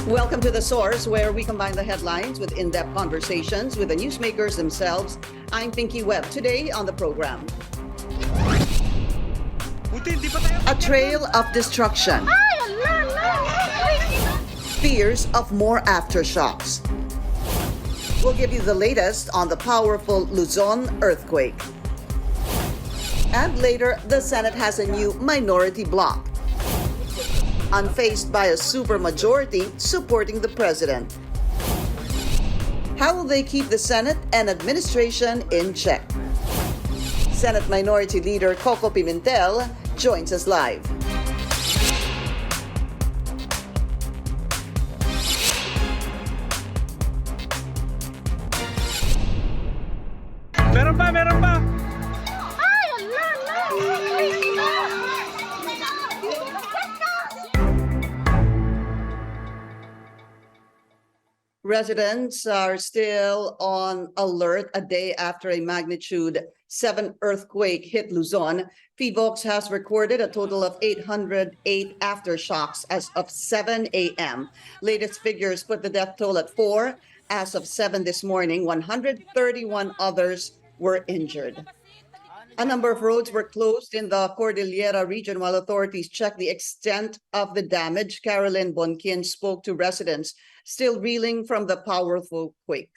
Welcome to The Source, where we combine the headlines with in-depth conversations with the newsmakers themselves. I'm Pinky Webb. Today on the program, a trail of destruction, fears of more aftershocks. We'll give you the latest on the powerful LUZON earthquake. And later, the Senate has a new minority bloc, unfazed by a supermajority supporting the president. How will they keep the Senate and administration in check? Senate Minority Leader Koko Pimentel joins us live. Meron pa! Residents are still on alert a day after a magnitude 7 earthquake hit Luzon. PHIVOLCS has recorded a total of 808 aftershocks as of 7 a.m. Latest figures put the death toll at 4. As of 7 this morning, 131 others were injured. A number of roads were closed in the Cordillera region while authorities checked the extent of the damage. Carolyn Bonkin spoke to residents still reeling from the powerful quake.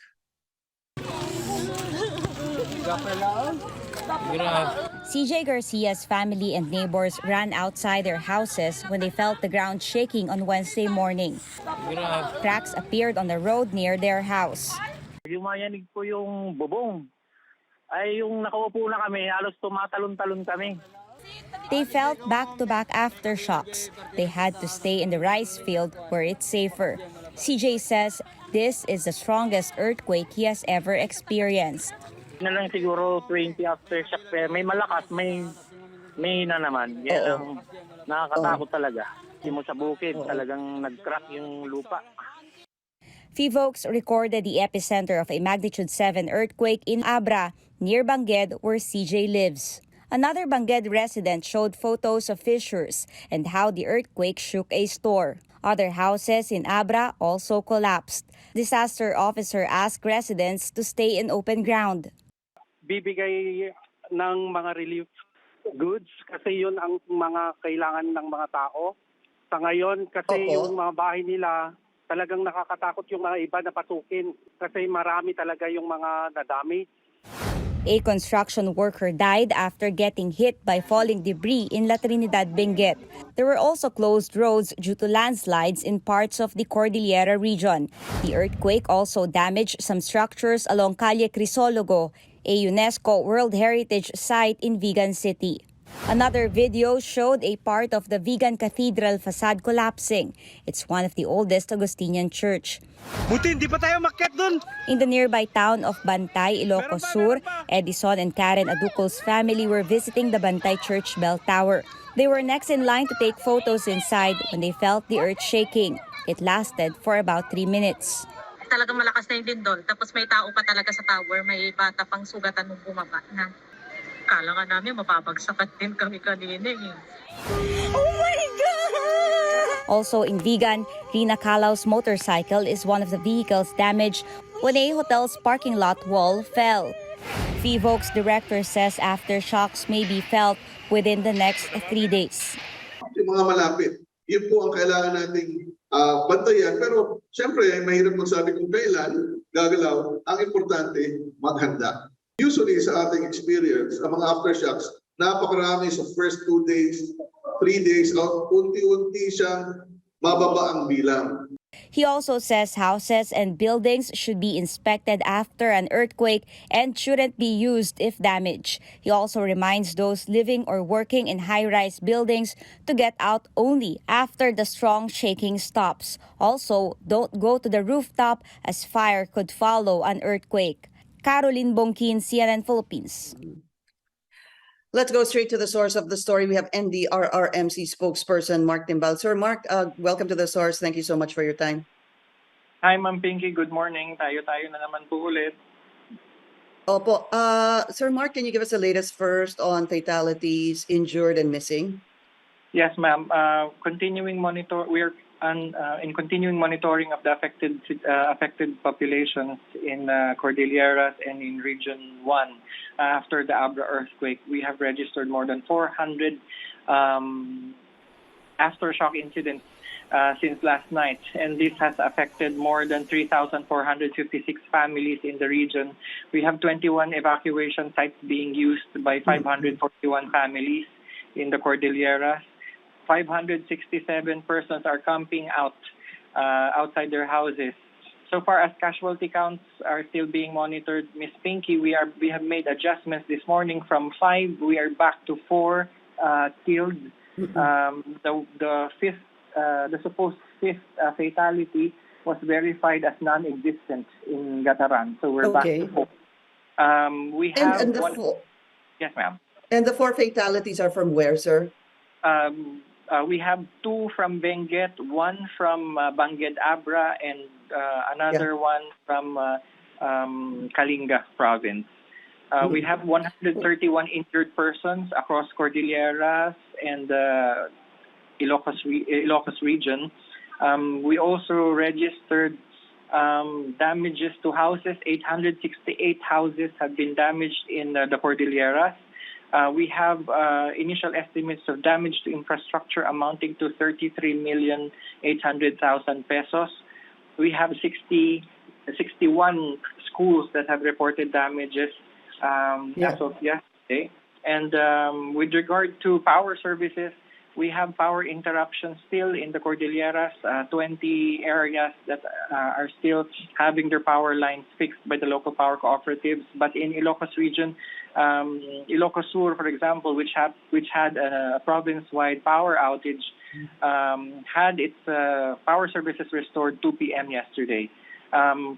CJ Garcia's family and neighbors ran outside their houses when they felt the ground shaking on Wednesday morning. Cracks appeared on the road near their house. Yumayanig po yung bubong. Ay yung nakaupo na kami, halos tumatalon-talon kami. They felt back-to-back aftershocks. They had to stay in the rice field where it's safer. CJ says this is the strongest earthquake he has ever experienced. Na lang siguro 20 aftershocks. May malakas, may na naman. Yan ang nakakatakot talaga. Hindi mo sa bukid, talagang nag-crack yung lupa. PHIVOLCS recorded the epicenter of a magnitude 7 earthquake in Abra, near Bangued, where CJ lives. Another Bangued resident showed photos of fissures and how the earthquake shook a store. Other houses in Abra also collapsed. Disaster officer asked residents to stay in open ground. Bibigay ng mga relief goods kasi yun ang mga kailangan ng mga tao. Sa ngayon kasi yung mga bahay nila talagang nakakatakot yung mga iba na pasukin kasi marami talaga yung mga nadamage. A construction worker died after getting hit by falling debris in La Trinidad, Benguet. There were also closed roads due to landslides in parts of the Cordillera region. The earthquake also damaged some structures along Calle Crisologo, a UNESCO World Heritage Site in Vigan City. Another video showed a part of the Vigan Cathedral facade collapsing. It's one of the oldest Augustinian church. Buti, hindi pa tayo makyat dun! In the nearby town of Bantay, Ilocos Sur, Edison and Karen Aducol's family were visiting the Bantay Church bell tower. They were next in line to take photos inside when they felt the earth shaking. It lasted for about 3 minutes. Talagang malakas na yung lindol, tapos may tao pa talaga sa tower, may bata pang sugatan nung bumaba na. Kala nga namin mapapagsakat din kami kanina eh. Oh my God! Also in Vigan, Rina Calau's motorcycle is one of the vehicles damaged when a hotel's parking lot wall fell. PHIVOLCS director says aftershocks may be felt within the next 3 days. Yung mga malapit, yun po ang kailangan nating bantayan. Pero siyempre, mahirap magsabi kung kailan gagalaw. Ang importante, maghanda. Usually sa ating experience, ang mga aftershocks, napakarami sa first 2 days, 3 days, unti-unti siyang mababa ang bilang. He also says houses and buildings should be inspected after an earthquake and shouldn't be used if damaged. He also reminds those living or working in high-rise buildings to get out only after the strong shaking stops. Also, don't go to the rooftop as fire could follow an earthquake. Caroline Bonkin, CNN Philippines. Let's go straight to the source of the story. We have NDRRMC spokesperson Mark Timbal. Sir Mark, welcome to the source. Thank you so much for your time. Hi Ma'am Pinky, good morning. Tayo na naman po ulit. Opo. Sir Mark, can you give us the latest first on fatalities, injured and missing? Yes, ma'am. We're in continuing monitoring of the affected populations in Cordilleras and in Region 1 after the Abra earthquake. We have registered more than 400 aftershock incidents since last night, and this has affected more than 3,456 families in the region. We have 21 evacuation sites being used by 541 families in the Cordilleras. 567 persons are camping outside their houses. So far as casualty counts are still being monitored, Ms. Pinky, we have made adjustments this morning from 5. We are back to 4 killed. The supposed fifth fatality was verified as non-existent in Gataran. So we're back to 4. We have And the one. four, Yes, ma'am. and the 4 fatalities are from where, sir? We have 2 from Benguet, 1 from Bangued Abra, and another one from Kalinga province. We have 131 injured persons across Cordilleras and Ilocos region. We also registered damages to houses. 868 houses have been damaged in the Cordilleras. We have initial estimates of damage to infrastructure amounting to 33,800,000 pesos. We have 61 schools that have reported damages as of yesterday. And with regard to power services, we have power interruptions still in the Cordilleras, 20 areas that are still having their power lines fixed by the local power cooperatives. But in Ilocos region, Ilocos Sur, for example, which had a province-wide power outage, had its power services restored 2 p.m. yesterday.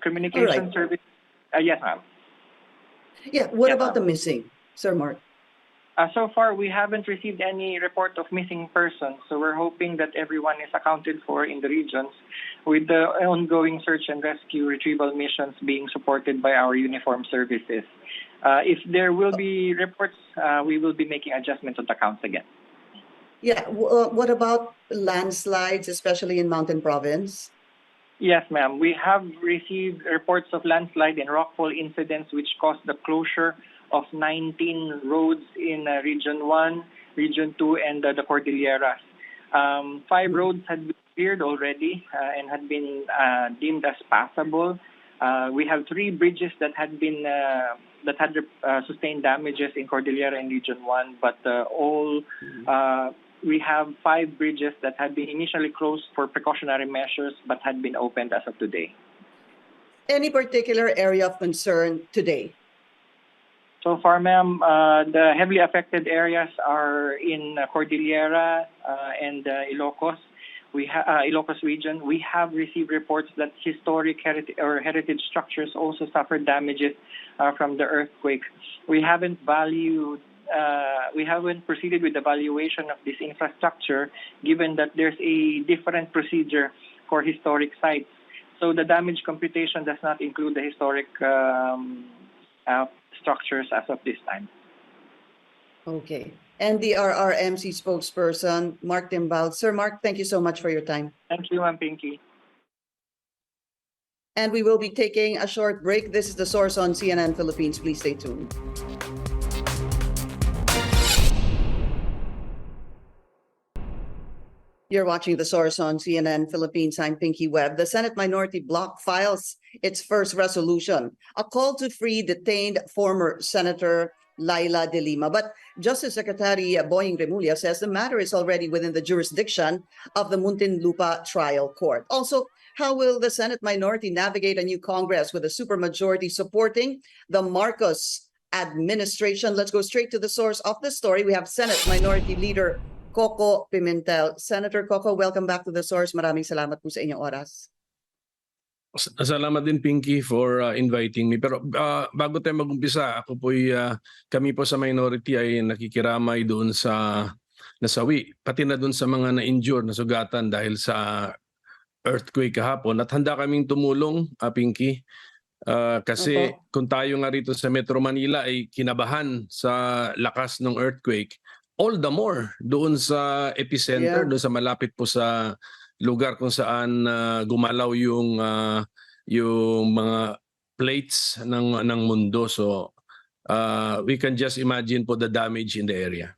Communication service. Yes, ma'am. Yeah, what about the missing, Sir Mark? So far, we haven't received any report of missing persons, so we're hoping that everyone is accounted for in the regions, with the ongoing search and rescue retrieval missions being supported by our uniformed services. If there will be reports, we will be making adjustments on the counts again. Yeah, what about landslides, especially in Mountain Province? Yes, ma'am. We have received reports of landslide and rockfall incidents which caused the closure of 19 roads in Region 1, Region 2, and the Cordilleras. 5 roads had been cleared already and had been deemed as passable. We have 3 bridges that had sustained damages in Cordillera and Region 1, but we have 5 bridges that had been initially closed for precautionary measures but had been opened as of today. Any particular area of concern today? So far, ma'am, the heavily affected areas are in Cordillera and Ilocos. Ilocos region. We have received reports that historic heritage structures also suffered damages from the earthquake. We haven't proceeded with the valuation of this infrastructure, given that there's a different procedure for historic sites. So the damage computation does not include the historic structures as of this time. Okay. And the RRMC spokesperson, Mark Timbal. Sir Mark, thank you so much for your time. Thank you, Ma'am Pinky. And we will be taking a short break. This is The Source on CNN Philippines. Please stay tuned. You're watching The Source on CNN Philippines. I'm Pinky Webb. The Senate Minority Bloc files its first resolution, a call to free detained former Senator Laila de Lima. But Justice Secretary Boying Remulla says the matter is already within the jurisdiction of the Muntinlupa Trial Court. Also, how will the Senate minority navigate a new Congress with a supermajority supporting the Marcos administration? Let's go straight to the source of the story. We have Senate Minority Leader Koko Pimentel. Senator Koko, welcome back to The Source. Maraming salamat po sa inyong oras. Salamat din, Pinky, for inviting me. Pero bago tayo mag-umpisa, kami po sa minority ay nakikiramay doon sa nasawi, pati na doon sa mga na-injure, nasugatan dahil sa earthquake kahapon. At handa kaming tumulong, Pinky, kasi kung tayo nga rito sa Metro Manila ay kinabahan sa lakas ng earthquake, all the more doon sa epicenter, doon sa malapit po sa lugar kung saan gumalaw yung mga plates ng mundo. So we can just imagine po the damage in the area.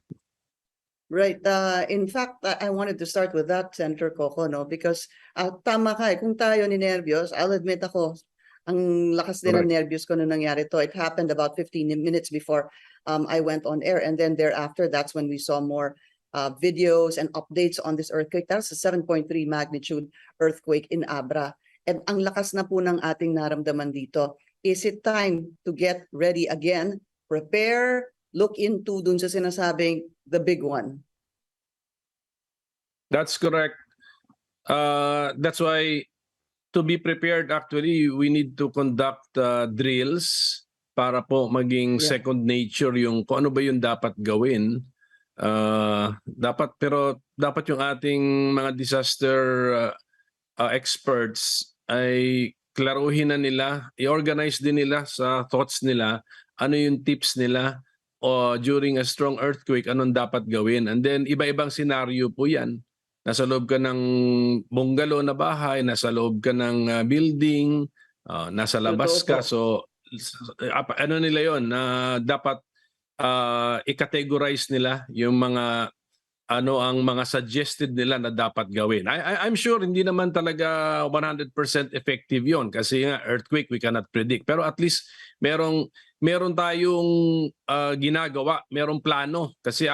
Right. In fact, I wanted to start with that, Senator Koko, no? Because tama ka eh. Kung tayo ni nervyos, I'll admit ako, ang lakas din ng nervyos ko nung nangyari to. It happened about 15 minutes before I went on air. And then thereafter, that's when we saw more videos and updates on this earthquake. That's a 7.3 magnitude earthquake in Abra. And ang lakas na po ng ating naramdaman dito. Is it time to get ready again? Prepare, look into dun sa sinasabing the big one. That's correct. That's why to be prepared, actually, we need to conduct drills para po maging second nature yung kung ano ba yung dapat gawin. Dapat yung ating mga disaster experts ay klaruhin na nila, i-organize din nila sa thoughts nila, ano yung tips nila o during a strong earthquake, anong dapat gawin. And then iba-ibang scenario po yan. Nasa loob ka ng bungalow na bahay, nasa loob ka ng building, nasa labas ka. So ano nila yon na dapat i-categorize nila yung mga ano ang mga suggested nila na dapat gawin. I'm sure hindi naman talaga 100% effective yon kasi nga earthquake we cannot predict. Pero at least meron tayong ginagawa, merong plano. Kasi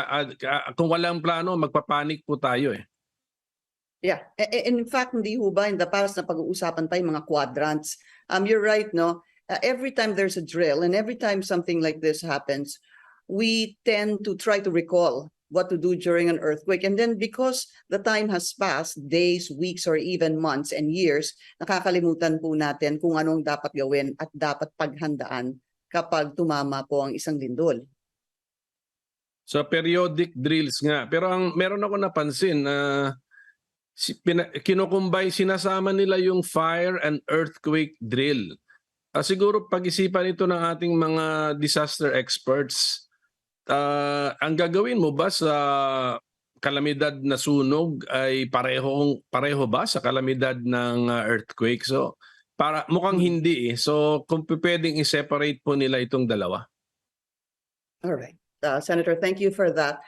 kung walang plano, magpapanik po tayo eh. Yeah. In fact, hindi ho ba in the past na pag-uusapan tayo mga quadrants? You're right, no? Every time there's a drill and every time something like this happens, we tend to try to recall what to do during an earthquake. And then because the time has passed, days, weeks, or even months and years, nakakalimutan po natin kung anong dapat gawin at dapat paghandaan kapag tumama po ang isang lindol. So periodic drills nga. Pero meron ako napansin na kinukumbay, sinasama nila yung fire and earthquake drill. Siguro pag-isipan ito ng ating mga disaster experts. Ang gagawin mo ba sa kalamidad na sunog ay pareho ba sa kalamidad ng earthquake? So mukhang hindi eh. So kung pwedeng i-separate po nila itong dalawa. All right. Senator, thank you for that.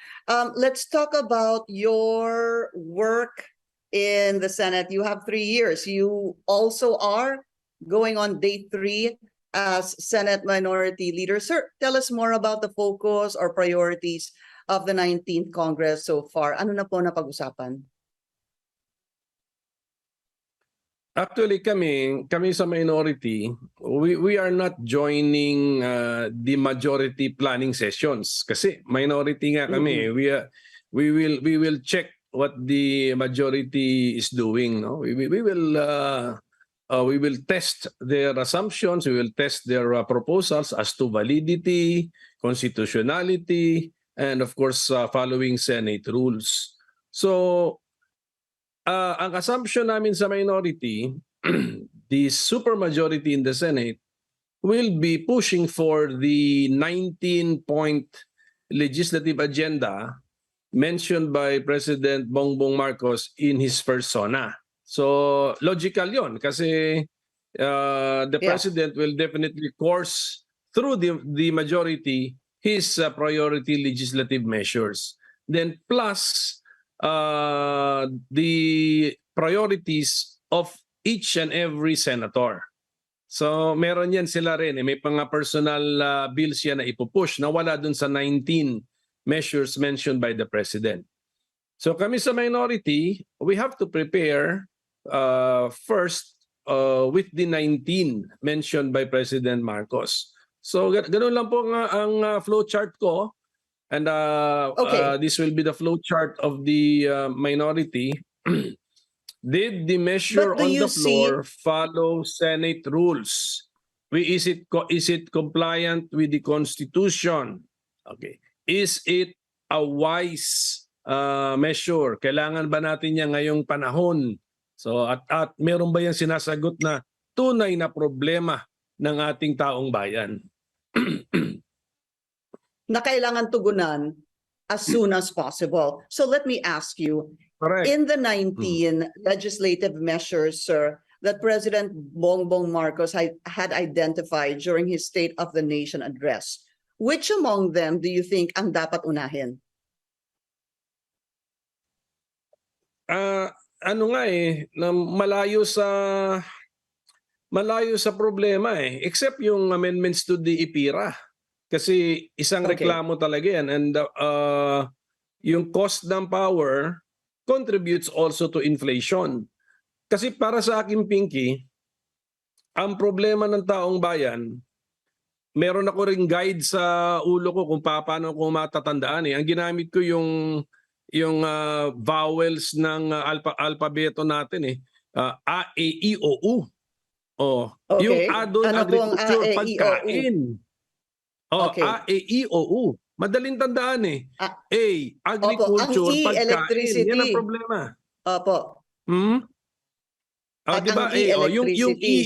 Let's talk about your work in the Senate. You have 3 years. You also are going on day 3 as Senate Minority Leader. Sir, tell us more about the focus or priorities of the 19th Congress so far. Ano na po napag-usapan? Actually, kami sa minority, we are not joining the majority planning sessions kasi minority nga kami. We will check what the majority is doing. No, we will test their assumptions. We will test their proposals as to validity, constitutionality, and of course following Senate rules. So ang assumption namin sa minority, the supermajority in the Senate will be pushing for the 19-point legislative agenda mentioned by President Bongbong Marcos in his persona. So logical yon kasi the president will definitely course through the majority his priority legislative measures. Then plus the priorities of each and every senator. So meron yan sila rin. May mga personal bills yan na ipupush na wala dun sa 19 measures mentioned by the president. So kami sa minority, we have to prepare first with the 19 mentioned by President Marcos. So ganun lang po ang flow chart ko. And this will be the flow chart of the minority. Did the measure on the floor follow Senate rules? Is it compliant with the Constitution? Okay. Is it a wise measure? Kailangan ba natin yan ngayong panahon? So at meron ba yan sinasagot na tunay na problema ng ating taong bayan? Na kailangan tugunan as soon as possible. So let me ask you, Correct. in the 19 legislative measures, sir, that President Bongbong Marcos had identified during his State of the Nation address, which among them do you think ang dapat unahin? Ano nga na malayo sa problema except yung amendments to the IPIRA. Kasi isang Okay. reklamo talaga yan, and yung cost ng power contributes also to inflation. Kasi para sa akin, Pinky, ang problema ng taong bayan, meron ako ring guide sa ulo ko kung paano ko matatandaan Ang ginamit ko yung vowels ng alpabeto natin A, E, I, O, U. Okay. Yung A doon, Ano pong A, agriculture, E, I, O, U? pagkain. Okay. A, E, I, O, U. Madaling tandaan Ah, A, agriculture, Ang E, pagkain. electricity. Yan ang problema. Opo. Di ba? Ang E,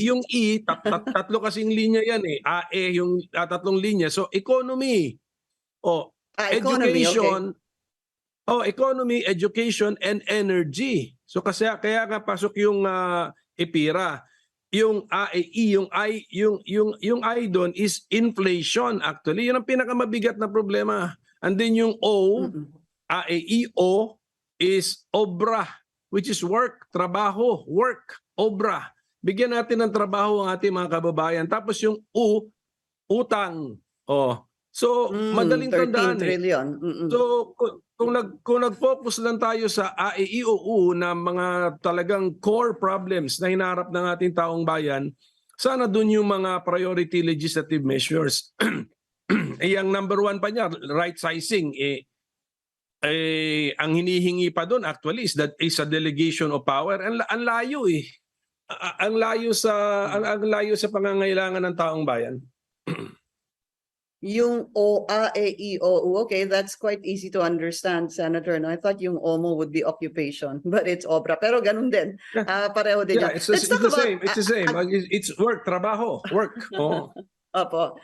Yung E, tatlo kasing linya yan A, E, yung tatlong linya. So, economy. Economy, Education. Economy, education, and energy. So, kaya nga pasok yung IPIRA. Yung A, E, I, yung I doon is inflation actually. Yun ang pinakamabigat na problema. And then yung O, A, E, I, O is obra, which is work, trabaho, work, obra. Bigyan natin ng trabaho ang ating mga kababayan. Tapos yung U, utang. So, madaling 13 tandaan trillion. So, kung nag-focus lang tayo sa A, E, I, O, U na mga talagang core problems na hinarap ng ating taong bayan, sana dun yung mga priority legislative measures. Ang number one pa niya, right sizing, ang hinihingi pa dun actually is a delegation of power. Ang layo ang layo sa pangangailangan ng taong bayan. Yung O, A, E, I, O, U, okay, that's quite easy to understand, Senator. No? I thought yung OMO would be occupation, but it's obra. Pero ganun din. Pareho din yan. It's the same. It's the same. It's work, trabaho, work. Opo.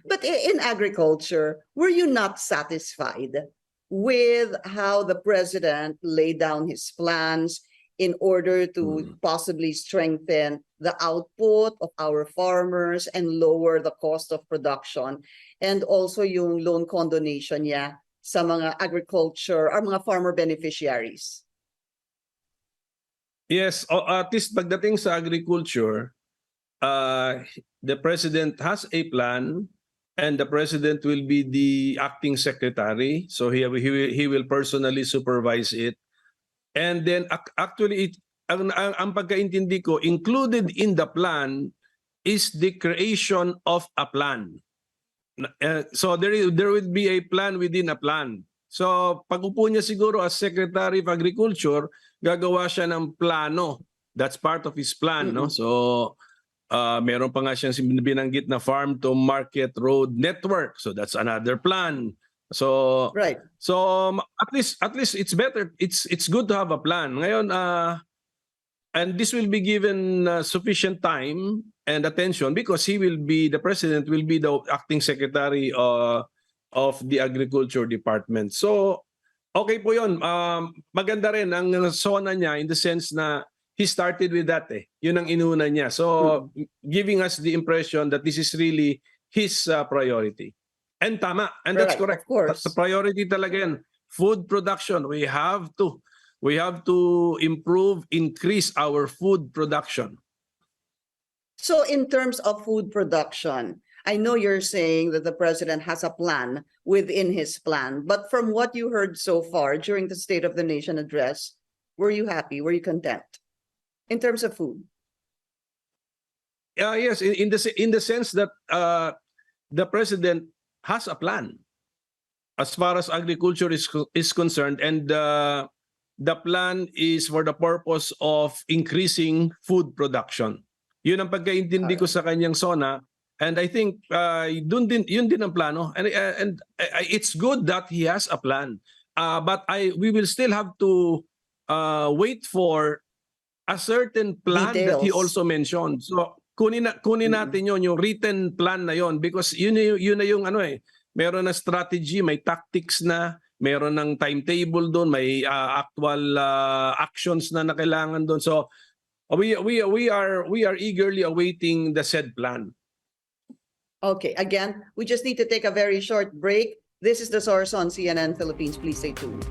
But in agriculture, were you not satisfied with how the president laid down his plans in order to possibly strengthen the output of our farmers and lower the cost of production? And also yung loan condonation niya sa mga agriculture or mga farmer beneficiaries? Yes, at least pagdating sa agriculture, the president has a plan and the president will be the acting secretary. So he will personally supervise it. And then actually, ang pagkaintindi ko, included in the plan is the creation of a plan. So there will be a plan within a plan. So pag-upo niya siguro as Secretary of Agriculture, gagawa siya ng plano. That's part of his plan, no? So meron pa nga siyang binanggit na farm to market road network. So that's another plan. So Right. So at least it's better. It's good to have a plan. Ngayon and this will be given sufficient time and attention because the president will be the acting secretary of the agriculture department. So okay po 'yon. Maganda rin ang SONA niya in the sense na he started with that Yun ang inuna niya. So giving us the impression that this is really his priority. And tama, and that's correct. Of course. The priority talaga yan. Food production, we have to increase our food production. So in terms of food production, I know you're saying that the president has a plan within his plan, but from what you heard so far during the State of the Nation address, were you happy? Were you content in terms of food? Yes, in the sense that the president has a plan as far as agriculture is concerned, and the plan is for the purpose of increasing food production. Yun ang pagkaintindi ko sa kanyang SONA, and I think yun din ang plano, and it's good that he has a plan, but we will still have to wait for a certain plan that he also mentioned. So kunin natin yung written plan na yon, because yun na yung meron na strategy, may tactics na, meron ng timetable doon, may actual actions na kailangan doon. So we are eagerly awaiting the said plan. Okay, again, we just need to take a very short break. This is The Source on CNN Philippines. Please stay tuned.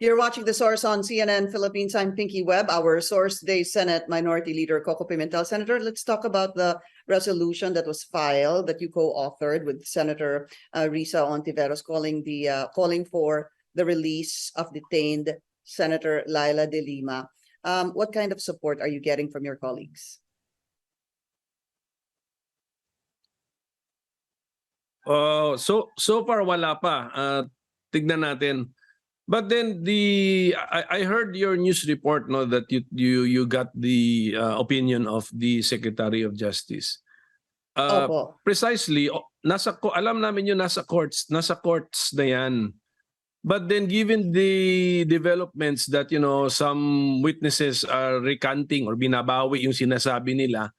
You're watching The Source on CNN Philippines. I'm Pinky Webb. Our source today, Senate Minority Leader Koko Pimentel. Senator, let's talk about the resolution that was filed that you co-authored with Senator Risa Ontiveros calling for the release of detained Senator Laila de Lima. What kind of support are you getting from your colleagues? So far wala pa. Tignan natin. But then I heard your news report, no, that you got the opinion of the Secretary of Justice. Opo. Precisely, alam namin yun, nasa courts na yan. But then given the developments that, you know, some witnesses are recanting or binabawi yung sinasabi nila,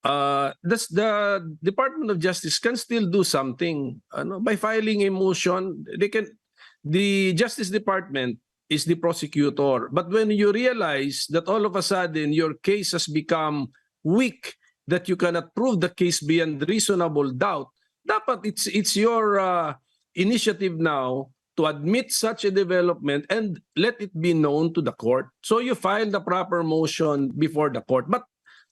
the Department of Justice can still do something by filing a motion. The Justice Department is the prosecutor. But when you realize that all of a sudden your case has become weak, that you cannot prove the case beyond reasonable doubt, dapat it's your initiative now to admit such a development and let it be known to the court. So you file the proper motion before the court. But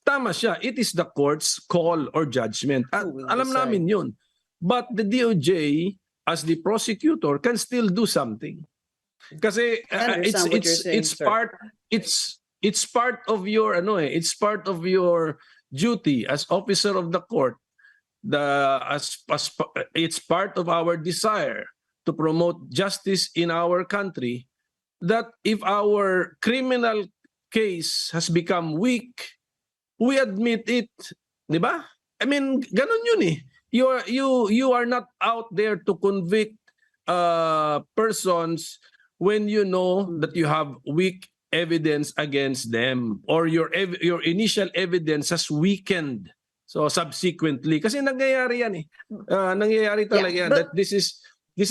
tama siya, it is the court's call or judgment. Alam namin yun. But the DOJ, as the prosecutor, can still do something. Kasi it's part of your it's part of your duty as officer of the court. It's part of our desire to promote justice in our country, that if our criminal case has become weak, we admit it, di ba? I mean, ganun yun eh. You are not out there to convict persons when you know that you have weak evidence against them, or your initial evidence has weakened. So subsequently, kasi nangyayari yan eh. Nangyayari talaga yan, that this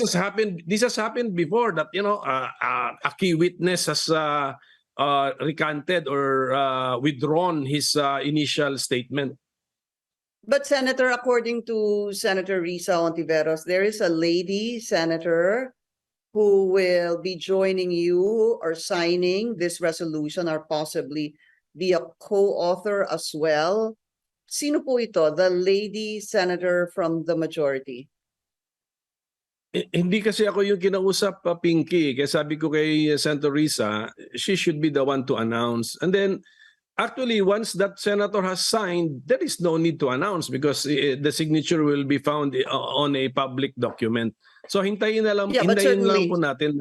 has happened before, that a key witness has recanted or withdrawn his initial statement. But Senator, according to Senator Risa Ontiveros, there is a lady senator who will be joining you or signing this resolution, or possibly be a co-author as well. Sino po ito? The lady senator from the majority? Hindi kasi ako yung kinausap, Pinky. Kaya sabi ko kay Senator Risa, she should be the one to announce. And then, actually, once that senator has signed, there is no need to announce because the signature will be found on a public document. So hintayin na lang, hintayin lang po natin.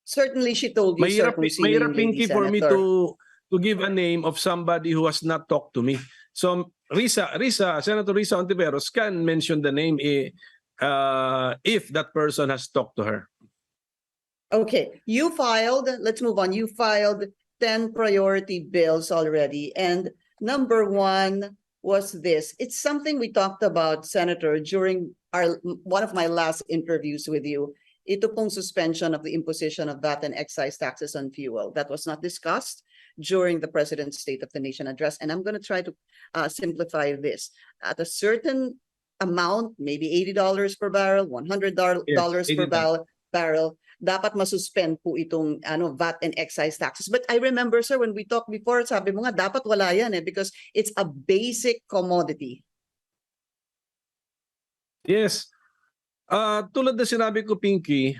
Certainly she told you, sir, kung sino yung lady Pinky, for me to give a name of somebody who has not talked to me. So Senator Risa Ontiveros can mention the name if that person has talked to her. Okay, let's move on. You filed 10 priority bills already. And number one was this. It's something we talked about, Senator, during one of my last interviews with you. Ito pong suspension of the imposition of VAT and excise taxes on fuel. That was not discussed during the President's State of the Nation address. And I'm going to try to simplify this. At a certain amount, maybe $80 per barrel, $100 per barrel, dapat masuspend po itong VAT and excise taxes. But I remember, sir, when we talked before, sabi mo nga, dapat wala yan because it's a basic commodity. Yes. Tulad na sinabi ko, Pinky,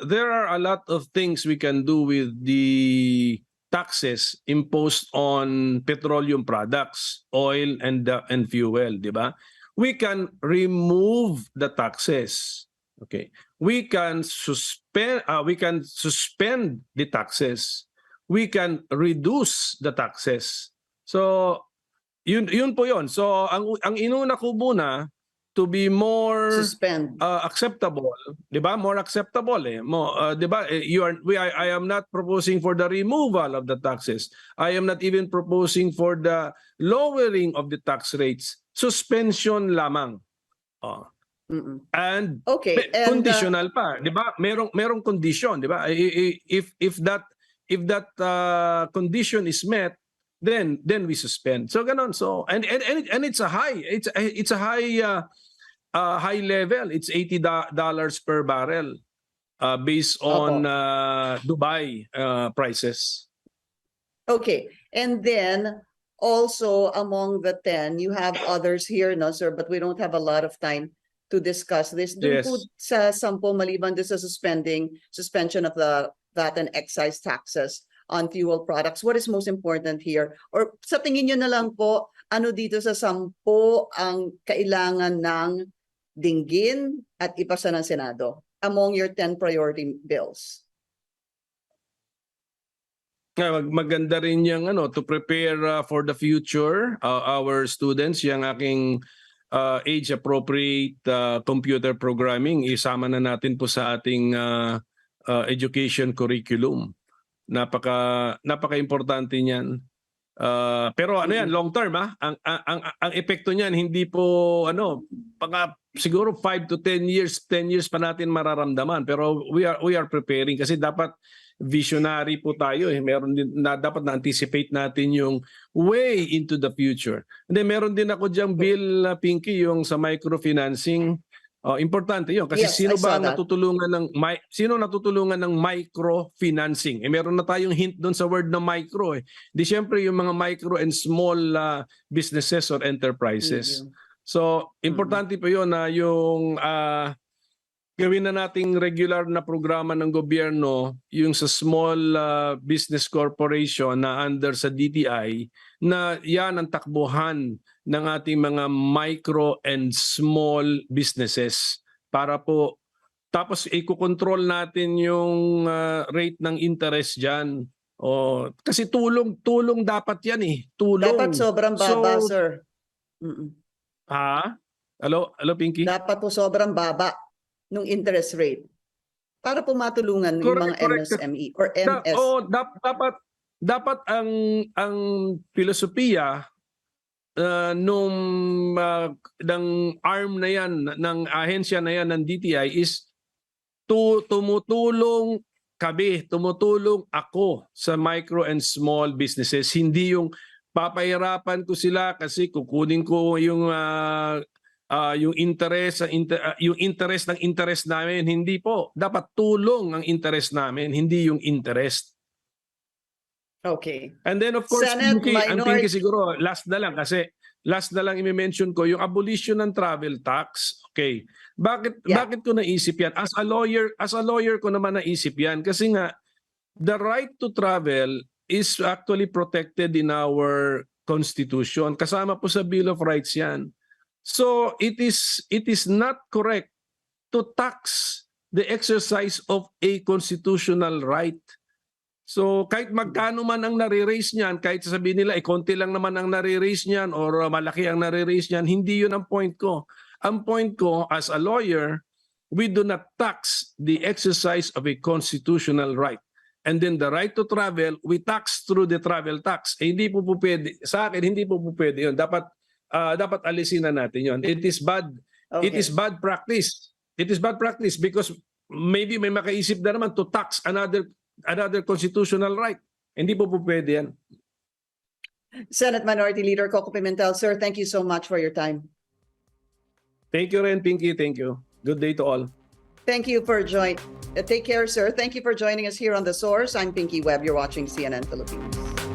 there are a lot of things we can do with the taxes imposed on petroleum products, oil and fuel, di ba? We can remove the taxes. Okay. We can suspend the taxes. We can reduce the taxes. So yun po yun. So ang inuna ko muna to be more acceptable, 'di ba? More acceptable 'di ba? I am not proposing for the removal of the taxes. I am not even proposing for the lowering of the tax rates. Suspension lamang. Oh. Mm-mm. And Okay, and conditional pa, 'di ba? Merong condition, 'di ba? If that condition is met, then we suspend. So ganon. So and it's a high high level. It's $80 per barrel based on Dubai prices. okay, and then also among the 10, you have others here, no, sir, but we don't have a lot of time to discuss this. Dun Yes. po sa 10 maliban din sa suspension of the VAT and excise taxes on fuel products, what is most important here? Or sa tingin nyo na lang po, ano dito sa 10 ang kailangan ng dinggin at ipasa ng Senado among your 10 priority bills? Maganda rin yung to prepare for the future our students, yung aking age appropriate computer programming isama na natin po sa ating education curriculum. Napaka-importante niyan. Pero ano yan, long term ang epekto niyan hindi po siguro 5 to 10 years pa natin mararamdaman, pero we are preparing kasi dapat visionary po tayo meron din na dapat na-anticipate natin yung way into the future. And then meron din ako diyang bill, Pinky, yung sa microfinancing. Importante yun kasi Yes, sino I ba saw that. natutulungan ng microfinancing? Meron na tayong hint doon sa word na micro. Di syempre yung mga micro and small businesses or enterprises. So importante po yun na yung gawin na nating regular na programa ng gobyerno yung sa small business corporation na under sa DTI na yan ang takbuhan ng ating mga micro and small businesses para po tapos i-control natin yung rate ng interest diyan. Kasi tulong dapat yan tulong. Dapat sobrang baba, sir. Hello Pinky? Dapat po sobrang baba nung interest rate para po matulungan yung mga MSME or MS. Dapat ang filosofiya ng arm na yan, ng ahensya na yan ng DTI is tumutulong ako sa micro and small businesses. Hindi yung papahirapan ko sila kasi kukunin ko yung interest ng interest namin. Hindi po. Dapat tulong ang interest namin, hindi yung interest. Okay. And then of course, Senate Pinky siguro, last na lang i-mention ko yung abolition ng travel tax. Okay. Bakit ko naisip yan? As a lawyer ko naman naisip yan kasi nga the right to travel is actually protected in our constitution. Kasama po sa Bill of Rights yan. So it is not correct to tax the exercise of a constitutional right. So kahit magkano man ang nare-raise niyan, kahit sabihin nila konti lang naman ang nare-raise niyan or malaki ang nare-raise niyan, hindi yun ang point ko. Ang point ko as a lawyer, we do not tax the exercise of a constitutional right. And then the right to travel, we tax through the travel tax. Hindi po pwede. Sa akin, hindi po pwede yun. Dapat alisin na natin yun. It is bad. Okay. It is bad practice. It is bad practice because maybe may makaisip na naman to tax another constitutional right. Hindi po pwede yan. Senate Minority Leader Koko Pimentel, sir, thank you so much for your time. Thank you rin, Pinky. Thank you. Good day to all. Thank you for joining. Take care, sir. Thank you for joining us here on The Source. I'm Pinky Webb. You're watching CNN Philippines.